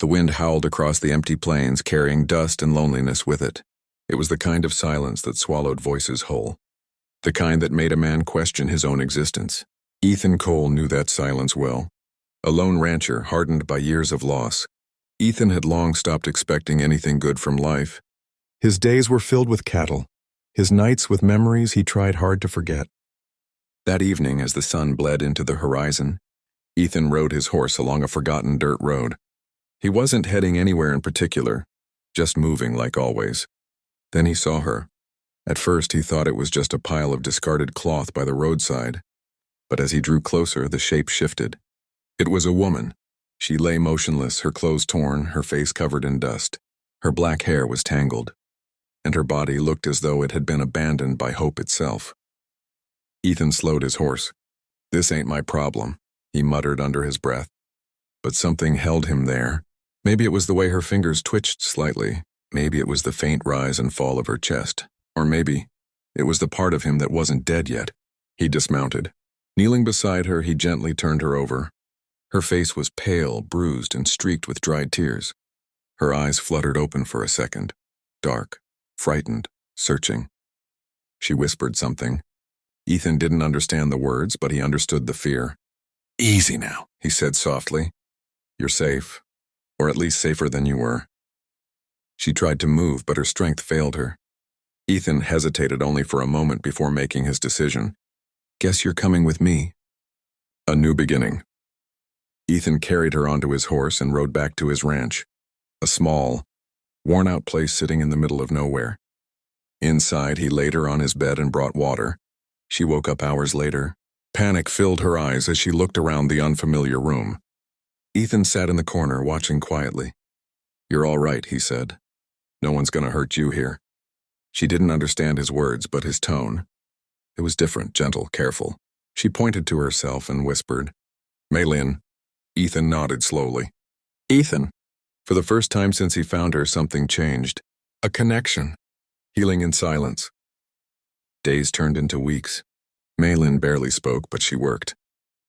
The wind howled across the empty plains, carrying dust and loneliness with it. It was the kind of silence that swallowed voices whole. The kind that made a man question his own existence. Ethan Cole knew that silence well. A lone rancher, hardened by years of loss, Ethan had long stopped expecting anything good from life. His days were filled with cattle, his nights with memories he tried hard to forget. That evening, as the sun bled into the horizon, Ethan rode his horse along a forgotten dirt road. He wasn't heading anywhere in particular, just moving like always. Then he saw her. At first he thought it was just a pile of discarded cloth by the roadside, but as he drew closer, the shape shifted. It was a woman. She lay motionless, her clothes torn, her face covered in dust. Her black hair was tangled, and her body looked as though it had been abandoned by hope itself. Ethan slowed his horse. "This ain't my problem," he muttered under his breath. But something held him there. Maybe it was the way her fingers twitched slightly. Maybe it was the faint rise and fall of her chest. Or maybe it was the part of him that wasn't dead yet. He dismounted. Kneeling beside her, he gently turned her over. Her face was pale, bruised, and streaked with dried tears. Her eyes fluttered open for a second. Dark, frightened, searching. She whispered something. Ethan didn't understand the words, but he understood the fear. "Easy now," he said softly. "You're safe, or at least safer than you were." She tried to move, but her strength failed her. Ethan hesitated only for a moment before making his decision. "Guess you're coming with me." A new beginning. Ethan carried her onto his horse and rode back to his ranch, a small, worn-out place sitting in the middle of nowhere. Inside, he laid her on his bed and brought water. She woke up hours later. Panic filled her eyes as she looked around the unfamiliar room. Ethan sat in the corner, watching quietly. "You're all right," he said. "No one's gonna hurt you here." She didn't understand his words, but his tone. It was different, gentle, careful. She pointed to herself and whispered, "Maylin." Ethan nodded slowly. "Ethan." For the first time since he found her, something changed. A connection. Healing in silence. Days turned into weeks. Maylin barely spoke, but she worked.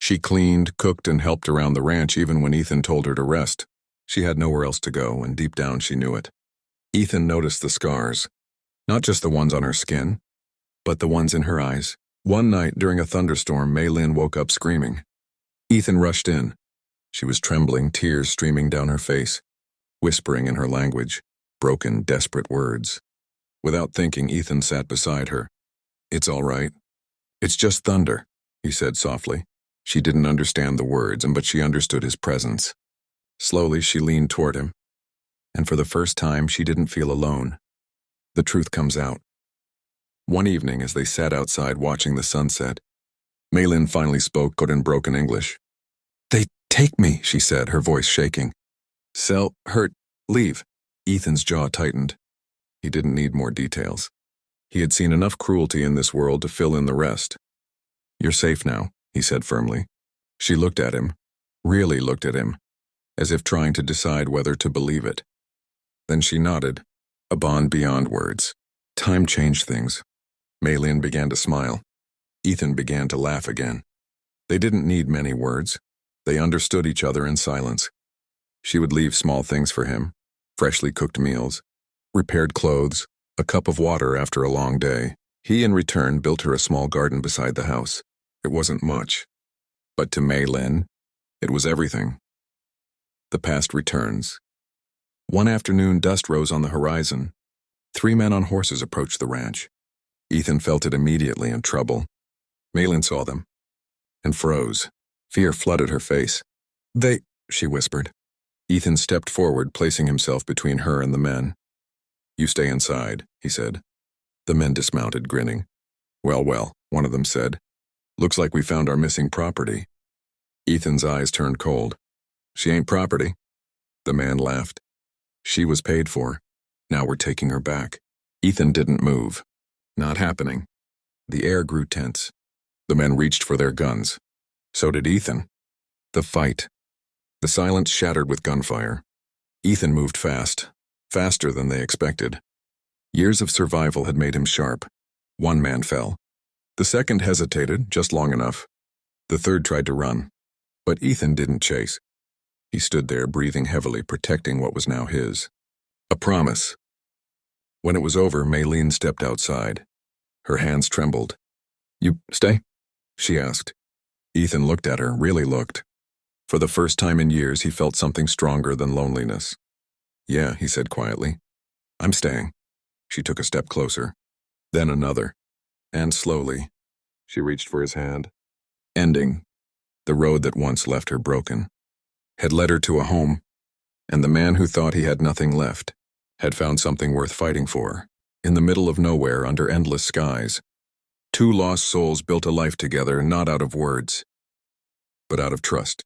She cleaned, cooked, and helped around the ranch even when Ethan told her to rest. She had nowhere else to go, and deep down she knew it. Ethan noticed the scars. Not just the ones on her skin, but the ones in her eyes. One night during a thunderstorm, Maylin woke up screaming. Ethan rushed in. She was trembling, tears streaming down her face, whispering in her language, broken, desperate words. Without thinking, Ethan sat beside her. "It's all right. It's just thunder," he said softly. She didn't understand the words, but she understood his presence. Slowly, she leaned toward him, and for the first time, she didn't feel alone. The truth comes out. One evening, as they sat outside watching the sunset, Maylin finally spoke in broken English. "They take me," she said, her voice shaking. "Sell, hurt, leave." Ethan's jaw tightened. He didn't need more details. He had seen enough cruelty in this world to fill in the rest. "You're safe now," he said firmly. She looked at him, really looked at him, as if trying to decide whether to believe it. Then she nodded, a bond beyond words. Time changed things. Maylin began to smile. Ethan began to laugh again. They didn't need many words. They understood each other in silence. She would leave small things for him, freshly cooked meals, repaired clothes, a cup of water after a long day. He, in return, built her a small garden beside the house. It wasn't much, but to Maylin, it was everything. The past returns. One afternoon, dust rose on the horizon. 3 men on horses approached the ranch. Ethan felt it immediately in trouble. Maylin saw them and froze. Fear flooded her face. "They," she whispered. Ethan stepped forward, placing himself between her and the men. "You stay inside," he said. The men dismounted, grinning. Well, one of them said. "Looks like we found our missing property." Ethan's eyes turned cold. "She ain't property." The man laughed. "She was paid for. Now we're taking her back." Ethan didn't move. Not happening. The air grew tense. The men reached for their guns. So did Ethan. The fight. The silence shattered with gunfire. Ethan moved fast, faster than they expected. Years of survival had made him sharp. One man fell. The second hesitated, just long enough. The third tried to run. But Ethan didn't chase. He stood there, breathing heavily, protecting what was now his. A promise. When it was over, Maylene stepped outside. Her hands trembled. "You stay?" she asked. Ethan looked at her, really looked. For the first time in years, he felt something stronger than loneliness. "Yeah," he said quietly. "I'm staying." She took a step closer, then another, and slowly, she reached for his hand. Ending, the road that once left her broken had led her to a home, and the man who thought he had nothing left had found something worth fighting for. In the middle of nowhere, under endless skies, two lost souls built a life together, not out of words, but out of trust.